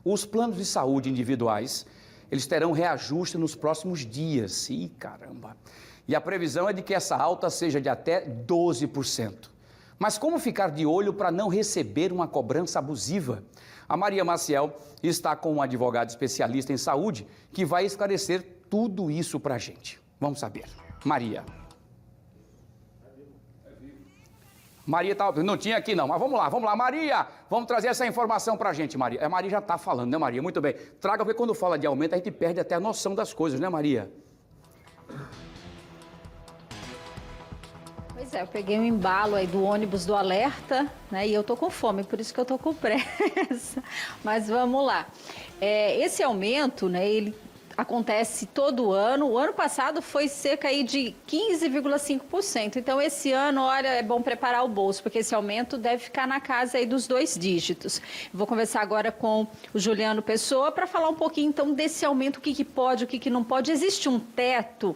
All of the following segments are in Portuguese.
Os planos de saúde individuais, eles terão reajuste nos próximos dias. Ih, caramba! E a previsão é de que essa alta seja de até 12%. Mas como ficar de olho para não receber uma cobrança abusiva? A Maria Maciel está com um advogado especialista em saúde que vai esclarecer tudo isso para a gente. Vamos saber. Maria. Maria tá, não tinha aqui não, mas vamos lá, Maria, vamos trazer essa informação pra gente, Maria. A Maria já tá falando, né, Maria? Muito bem. Traga, porque quando fala de aumento, a gente perde até a noção das coisas, né, Maria? Pois é, eu peguei um embalo aí do ônibus do Alerta, né, e eu tô com fome, por isso que eu tô com pressa. Mas vamos lá. Esse aumento, né, ele acontece todo ano. O ano passado foi cerca aí de 15,5%. Então, esse ano, olha, é bom preparar o bolso, porque esse aumento deve ficar na casa aí dos 2 dígitos. Vou conversar agora com o Juliano Pessoa para falar um pouquinho, então, desse aumento, o que pode, o que não pode. Existe um teto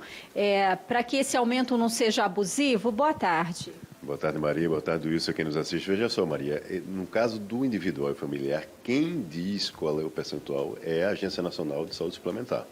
para que esse aumento não seja abusivo? Boa tarde. Boa tarde, Maria. Boa tarde, Wilson, quem nos assiste. Veja só, Maria, no caso do individual e familiar, quem diz qual é o percentual é a Agência Nacional de Saúde Suplementar.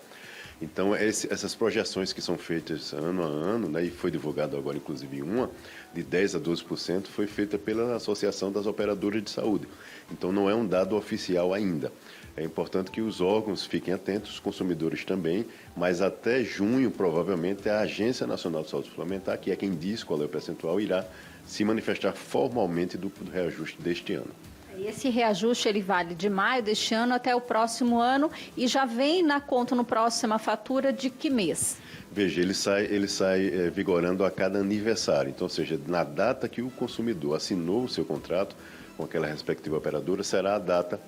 Então, essas projeções que são feitas ano a ano, né, e foi divulgado agora, inclusive, uma, de 10% a 12%, foi feita pela Associação das Operadoras de Saúde. Então, não é um dado oficial ainda. É importante que os órgãos fiquem atentos, os consumidores também, mas até junho, provavelmente, a Agência Nacional de Saúde Suplementar, que é quem diz qual é o percentual, irá se manifestar formalmente do reajuste deste ano. E esse reajuste ele vale de maio deste ano até o próximo ano e já vem na conta no próxima fatura de que mês? Veja, ele sai vigorando a cada aniversário. Então, ou seja, na data que o consumidor assinou o seu contrato com aquela respectiva operadora, será a data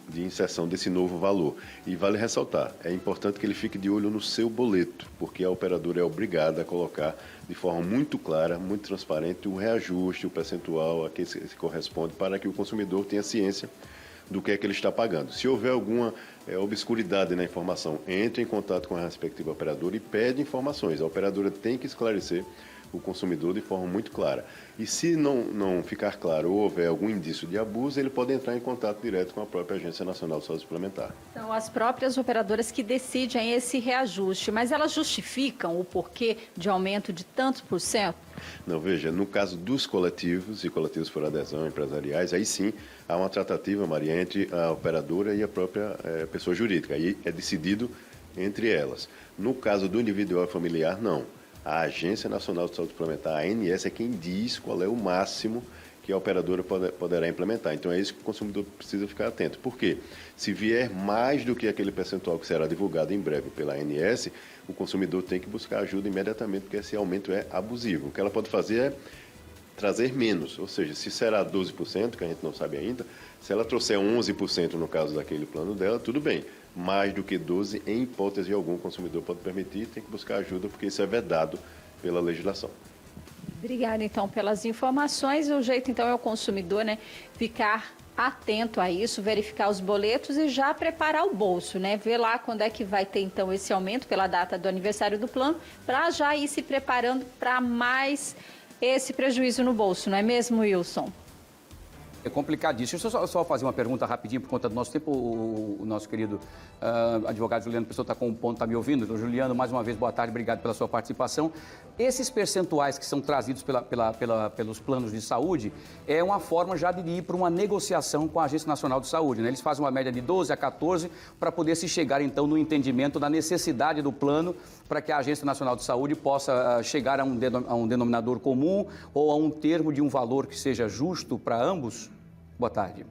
de inserção desse novo valor. E vale ressaltar, é importante que ele fique de olho no seu boleto, porque a operadora é obrigada a colocar de forma muito clara, muito transparente, o reajuste, o percentual a que se corresponde, para que o consumidor tenha ciência do que é que ele está pagando. Se houver alguma obscuridade na informação, entre em contato com a respectiva operadora e pede informações. A operadora tem que esclarecer o consumidor de forma muito clara. E se não ficar claro ou houver algum indício de abuso, ele pode entrar em contato direto com a própria Agência Nacional de Saúde Suplementar. São as próprias operadoras que decidem esse reajuste, mas elas justificam o porquê de aumento de tantos por cento? Não, veja, no caso dos coletivos e coletivos por adesão empresariais, aí sim há uma tratativa, Maria, entre a operadora e a própria pessoa jurídica. Aí é decidido entre elas. No caso do individual e familiar, não. A Agência Nacional de Saúde Suplementar, a ANS, é quem diz qual é o máximo que a operadora poderá implementar. Então, é isso que o consumidor precisa ficar atento. Por quê? Se vier mais do que aquele percentual que será divulgado em breve pela ANS, o consumidor tem que buscar ajuda imediatamente, porque esse aumento é abusivo. O que ela pode fazer é trazer menos, ou seja, se será 12%, que a gente não sabe ainda, se ela trouxer 11% no caso daquele plano dela, tudo bem. Mais do que 12%, em hipótese alguma, o consumidor pode permitir, tem que buscar ajuda, porque isso é vedado pela legislação. Obrigada, então, pelas informações. O jeito, então, é o consumidor, né, ficar atento a isso, verificar os boletos e já preparar o bolso, né? Ver lá quando é que vai ter, então, esse aumento pela data do aniversário do plano, para já ir se preparando para mais esse prejuízo no bolso, não é mesmo, Wilson? É complicadíssimo. Deixa eu só fazer uma pergunta rapidinho por conta do nosso tempo. O nosso querido advogado Juliano Pessoa está com um ponto, está me ouvindo? Então, Juliano, mais uma vez, boa tarde, obrigado pela sua participação. Esses percentuais que são trazidos pelos planos de saúde é uma forma já de ir para uma negociação com a Agência Nacional de Saúde, né? Eles fazem uma média de 12 a 14 para poder se chegar, então, no entendimento da necessidade do plano para que a Agência Nacional de Saúde possa chegar a um denominador comum ou a um termo de um valor que seja justo para ambos? Boa tarde.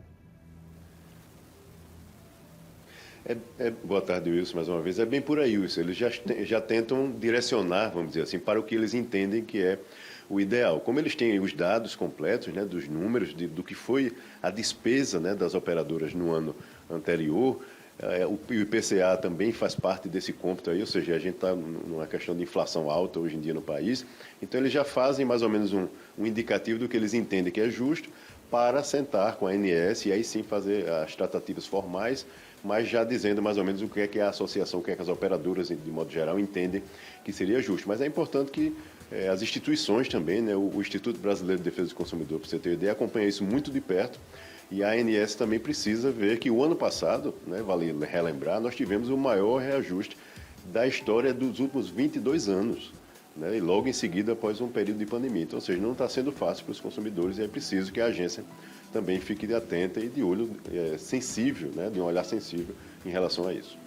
Boa tarde, Wilson, mais uma vez. É bem por aí, Wilson. Eles já tentam direcionar, vamos dizer assim, para o que eles entendem que é o ideal. Como eles têm os dados completos, né, dos números, do que foi a despesa, né, das operadoras no ano anterior, o IPCA também faz parte desse cômputo aí, ou seja, a gente está numa questão de inflação alta hoje em dia no país, então eles já fazem mais ou menos um indicativo do que eles entendem que é justo, para sentar com a ANS e aí sim fazer as tratativas formais, mas já dizendo mais ou menos o que é a associação, o que é que as operadoras, de modo geral, entendem que seria justo. Mas é importante que as instituições também, né, o Instituto Brasileiro de Defesa do Consumidor, para você ter ideia, acompanha isso muito de perto E a ANS também precisa ver que o ano passado, né, vale relembrar, nós tivemos o maior reajuste da história dos últimos 22 anos. Né, e logo em seguida após um período de pandemia. Então, ou seja, não está sendo fácil para os consumidores e é preciso que a agência também fique atenta e de olho sensível, né, de um olhar sensível em relação a isso.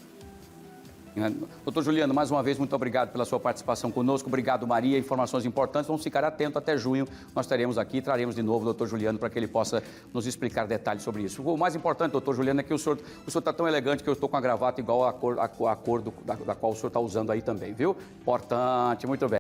Doutor Juliano, mais uma vez, muito obrigado pela sua participação conosco. Obrigado, Maria. Informações importantes. Vamos ficar atentos até junho. Nós teremos aqui e traremos de novo o doutor Juliano para que ele possa nos explicar detalhes sobre isso. O mais importante, doutor Juliano, é que o senhor está tão elegante que eu estou com a gravata igual a cor da qual o senhor está usando aí também, viu? Importante, muito bem.